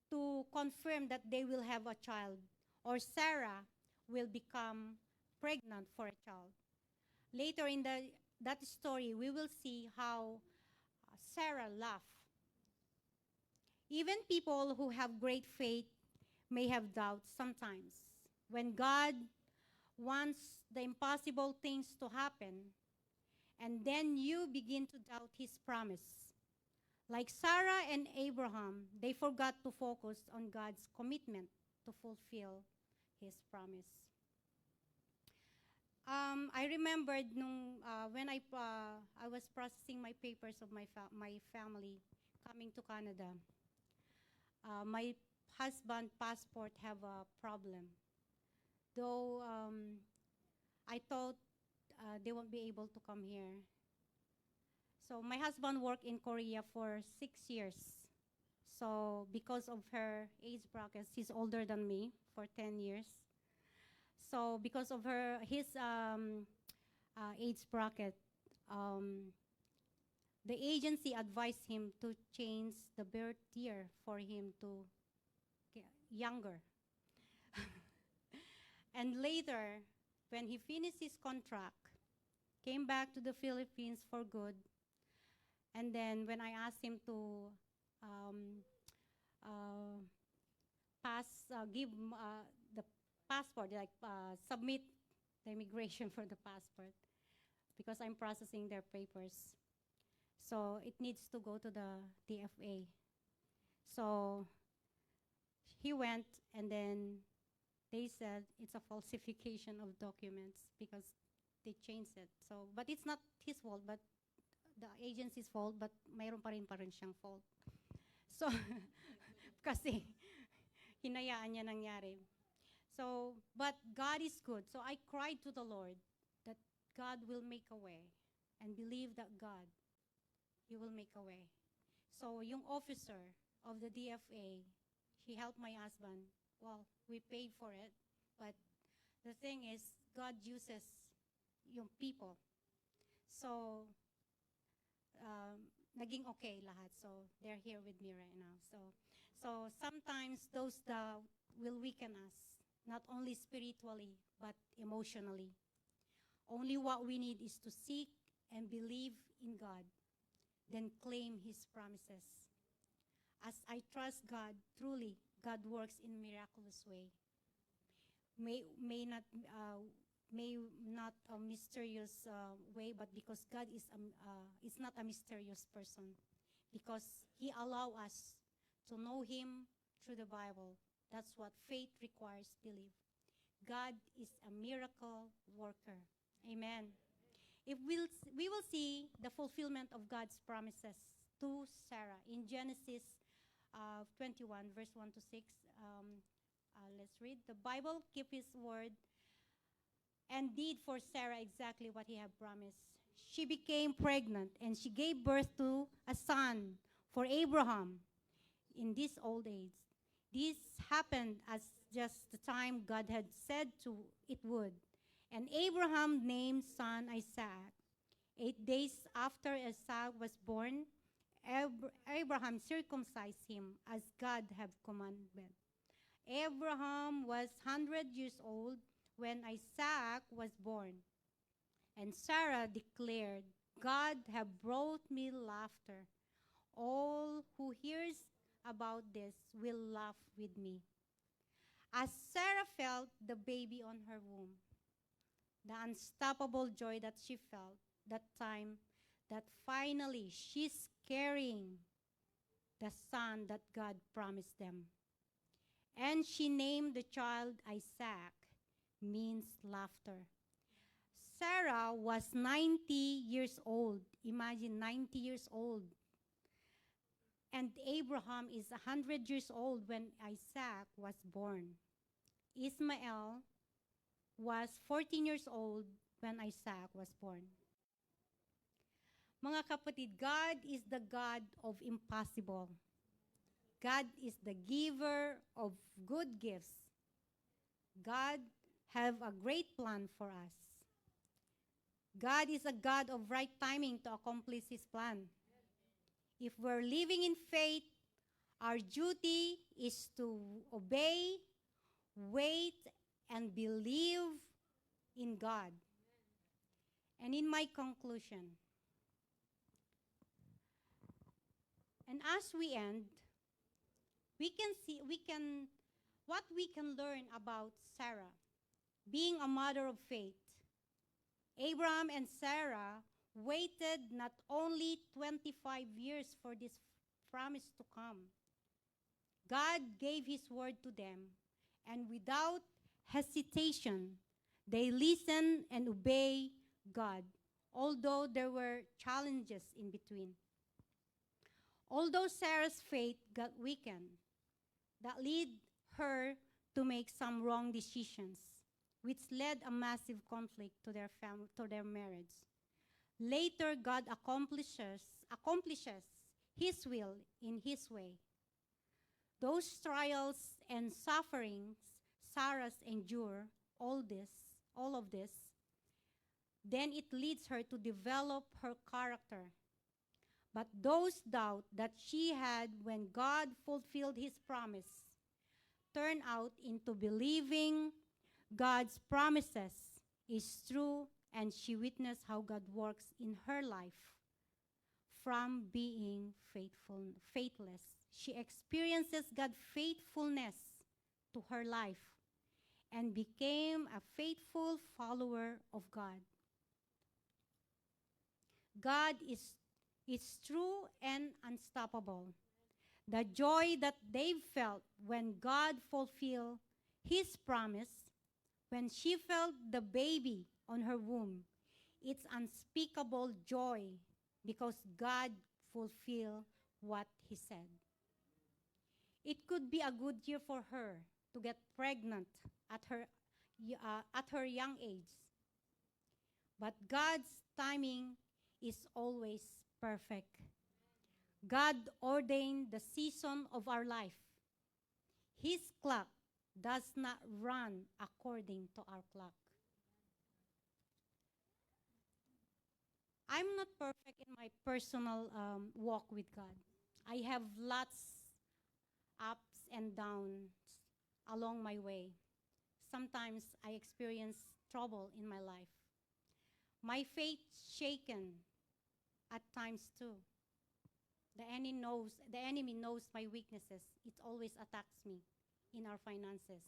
to confirm that they will have a child, or Sarah will become pregnant for a child. Later in that story, we will see how Sarah laughed. Even people who have great faith may have doubts sometimes. When God wants the impossible things to happen, and then you begin to doubt his promise. Like Sarah and Abraham, they forgot to focus on God's commitment to fulfill his promise. I remembered when I was processing my papers of my family coming to Canada. My husband's passport have a problem. Though I thought they won't be able to come here. So my husband worked in Korea for 6 years. So because of her age bracket, she's older than me for 10 years. So because of his age bracket, um, the agency advised him to change the birth year for him to get younger. And later, when he finished his contract, came back to the Philippines for good, and then when I asked him to um, uh, give the passport, like submit the immigration for the passport, because I'm processing their papers. So it needs to go to the DFA. So he went, and then they said it's a falsification of documents because they changed it. So, but it's not his fault, but the agency's fault, but mayroon pa rin siyang fault. So, kasi hinayaan niya nangyari. So, but God is good. So I cried to the Lord that God will make a way, and believe that God, He will make a way. So yung officer of the DFA, he helped my husband. Well, we paid for it, but the thing is, God uses yung people. So, naging okay lahat. So, they're here with me right now. So sometimes those that will weaken us, not only spiritually, but emotionally. Only what we need is to seek and believe in God, then claim His promises. As I trust God, truly, God works in a miraculous way. May not a mysterious way, but because God is not a mysterious person, because He allow us to know Him through the Bible. That's what faith requires, belief. God is a miracle worker. Amen. If we will see the fulfillment of God's promises to Sarah in Genesis 21, verse 1 to 6. Let's read. The Bible kept His word and did for Sarah exactly what He had promised. She became pregnant, and she gave birth to a son for Abraham in this old age. This happened as just the time God had said it would. And Abraham named son Isaac. 8 days after Isaac was born, Abraham circumcised him as God had commanded. Abraham was 100 years old when Isaac was born. And Sarah declared, God have brought me laughter. All who hears about this will laugh with me. As Sarah felt the baby on her womb, the unstoppable joy that she felt that time, that finally she's carrying the son that God promised them. And she named the child Isaac, means laughter. Sarah was 90 years old. Imagine 90 years old. And Abraham is 100 years old when Isaac was born. Ismael was 14 years old when Isaac was born. Mga kapatid, God is the God of impossible. God is the giver of good gifts. God have a great plan for us. God is a God of right timing to accomplish His plan. If we're living in faith, our duty is to obey, wait, and believe in God. And in my conclusion, and as we end, what we can learn about Sarah, being a mother of faith. Abraham and Sarah waited not only 25 years for this promise to come. God gave His word to them, and without hesitation, they listened and obeyed God, although there were challenges in between. Although Sarah's faith got weakened, that led her to make some wrong decisions, which led a massive conflict to their marriage. Later, God accomplishes His will in His way. those trials and sufferings Sarah's endure, all of this, then it leads her to develop her character. But those doubts that she had when God fulfilled his promise turn out into believing God's promises is true, and she witnessed how God works in her life from being faithless. She experiences God's faithfulness to her life and became a faithful follower of God. God is true and unstoppable. The joy that they felt when God fulfilled his promise, when she felt the baby on her womb, it's unspeakable joy because God fulfilled what he said. It could be a good year for her to get pregnant at her young age. But God's timing is always perfect. God ordained the season of our life. His clock does not run according to our clock. I'm not perfect in my personal walk with God. I have lots ups and downs along my way. Sometimes I experience trouble in my life. My faith shaken at times too. The enemy knows my weaknesses. It always attacks me in our finances.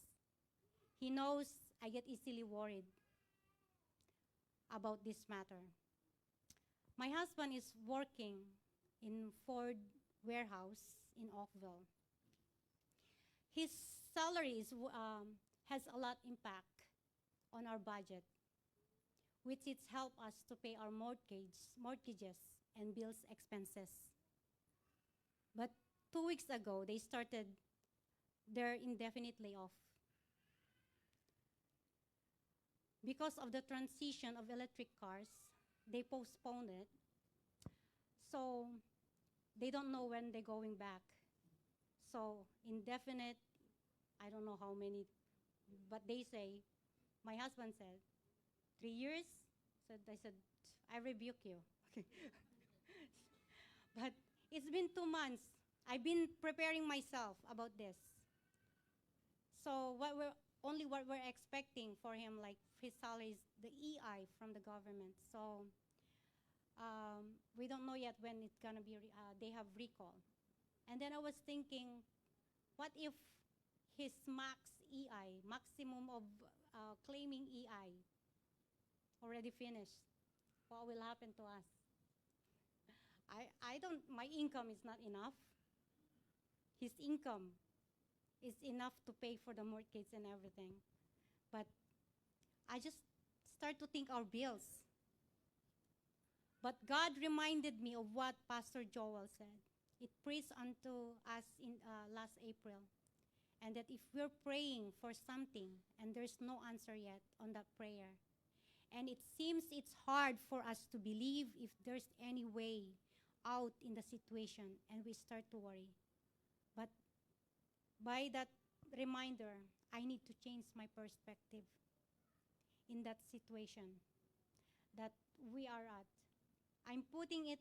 He knows I get easily worried about this matter. My husband is working in Ford warehouse in Oakville. His salary has a lot impact on our budget, which it's helped us to pay our mortgages and bills expenses. But 2 weeks ago, they started their indefinite layoff. Because of the transition of electric cars, they postponed it. So they don't know when they're going back. So indefinite, I don't know how many, but they say, my husband said, 3 years? So I said, I rebuke you. But it's been 2 months. I've been preparing myself about this. So what we're expecting for him, like his salary, is the EI from the government. So we don't know yet when it's gonna be. They have recall. And then I was thinking, what if his max EI, maximum of claiming EI, already finished? What will happen to us? My income is not enough. His income is enough to pay for the mortgage and everything. But I just start to think our bills. But God reminded me of what Pastor Joel said. It preached unto us in last April. And that if we're praying for something and there's no answer yet on that prayer, and it seems it's hard for us to believe if there's any way out in the situation, and we start to worry. But by that reminder, I need to change my perspective in that situation that we are at. I'm putting it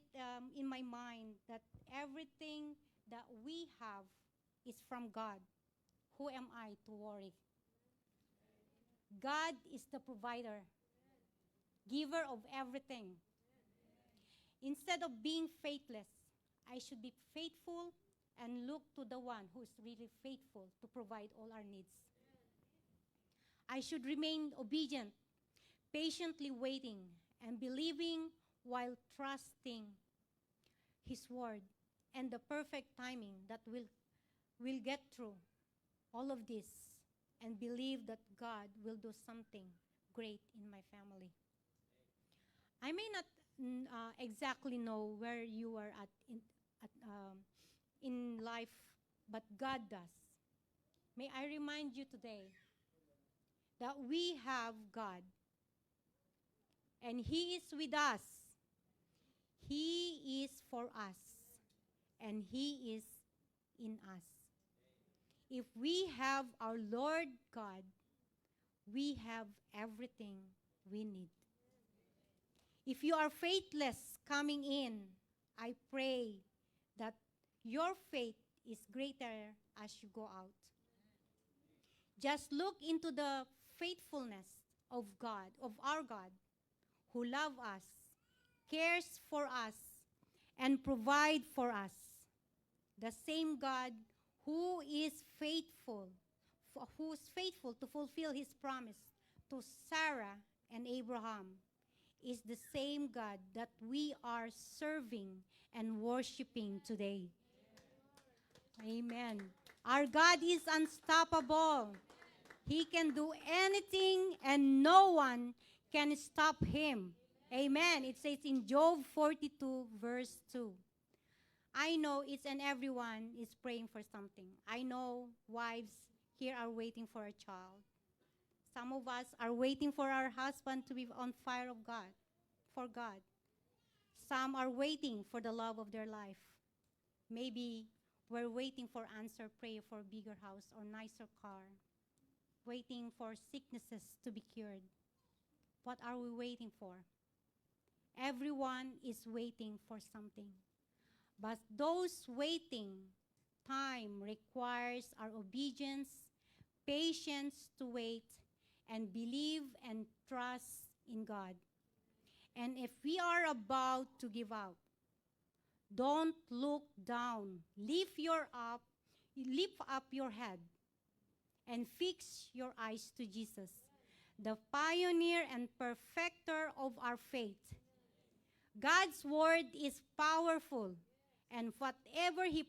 in my mind that everything that we have is from God. Who am I to worry? God is the provider, giver of everything. Instead of being faithless, I should be faithful and look to the one who is really faithful to provide all our needs. I should remain obedient, patiently waiting, and believing while trusting His word and the perfect timing that will get through all of this, and believe that God will do something great in my family. I may not exactly know where you are at in life, but God does. May I remind you today that we have God, and He is with us. He is for us, and He is in us. if we have our Lord God, we have everything we need. If you are faithless coming in, I pray that your faith is greater as you go out. Just look into the faithfulness of God, of our God, who loves us, cares for us, and provide for us. The same God who is faithful to fulfill his promise to Sarah and Abraham is the same God that we are serving and worshiping today. Amen. Our God is unstoppable. He can do anything and no one can stop him. Amen. It says in Job 42 verse 2. I know each and everyone is praying for something. I know wives here are waiting for a child. Some of us are waiting for our husband to be on fire of God, for God. Some are waiting for the love of their life. Maybe we're waiting for answer prayer for a bigger house or nicer car. Waiting for sicknesses to be cured. What are we waiting for? Everyone is waiting for something. But those waiting time requires our obedience, patience to wait, and believe and trust in God. And if we are about to give up, don't look down. Lift up your head and fix your eyes to Jesus, the pioneer and perfecter of our faith. God's word is powerful, and whatever His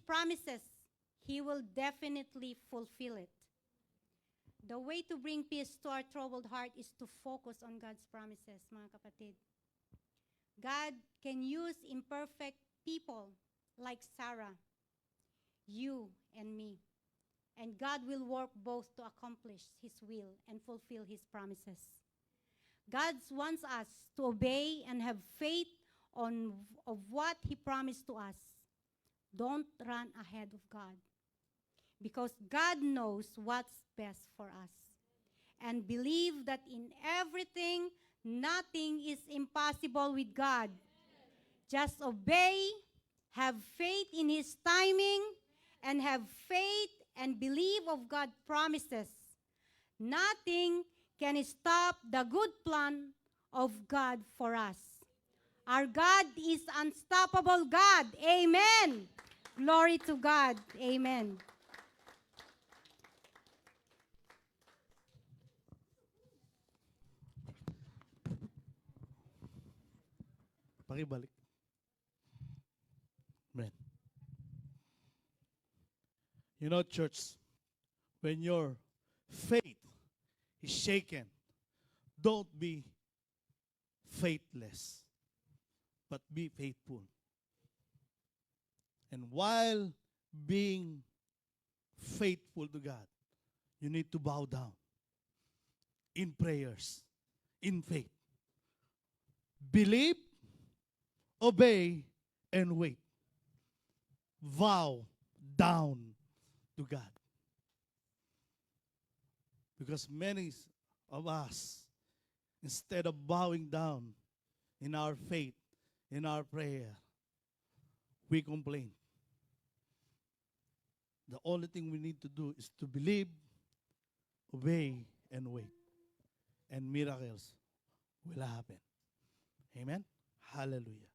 promises, He will definitely fulfill it. The way to bring peace to our troubled heart is to focus on God's promises, mga kapatid. God can use imperfect people like Sarah, you and me. And God will work both to accomplish His will and fulfill His promises. God wants us to obey and have faith of what He promised to us. Don't run ahead of God, because God knows what's best for us. And believe that in everything, nothing is impossible with God. Just obey, have faith in His timing, and have faith and believe of God's promises. Nothing can stop the good plan of God for us. Our God is unstoppable God. Amen. Glory to God. Amen. Pakibalik. Amen. You know, church, when your faith is shaken, don't be faithless, but be faithful. And while being faithful to God, you need to bow down in prayers, in faith. Believe, obey, and wait. Vow down to God. Because many of us, instead of bowing down in our faith, in our prayer, we complain. The only thing we need to do is to believe, obey, and wait. And miracles will happen. Amen? Hallelujah.